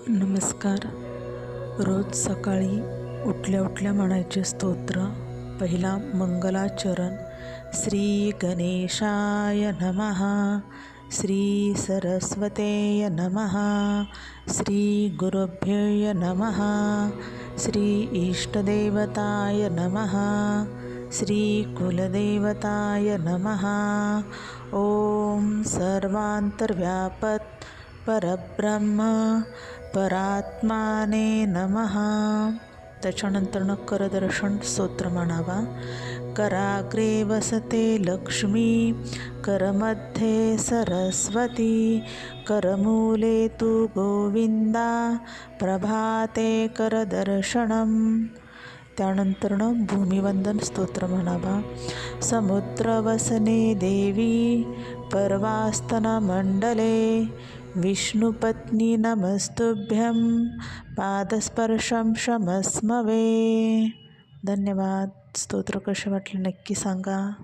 नमस्कार. रोज सकाळी उठल्या उठल्या म्हणायचे स्तोत्र. पहिला मंगलाचरण. श्री गणेशाय नमः, श्री सरस्वतेय नमः, श्री गुरुभ्यो नमः, श्री इष्टदेवताय नमः, श्री कुलदेवताय नमः. ओम सर्वांतर्व्यापक परब्रह्म परात्माने नमः. त्याच्यानंतर करदर्शन स्तोत्र म्हणावा. कराग्रे वसते लक्ष्मी, करमध्ये सरस्वती, करमूले तु गोविंदा, प्रभाते करदर्शनम. त्यानंतर भूमिवंदन स्तोत्र म्हणावा. समुद्रवसने देवी, पर्वास्तनमंडले, विष्णुपत्नी नमस्तुभ्यं, पादस्पर्शं क्षमस्व मे. धन्यवाद. स्तोत्र कसे वाटले नक्की सांगा.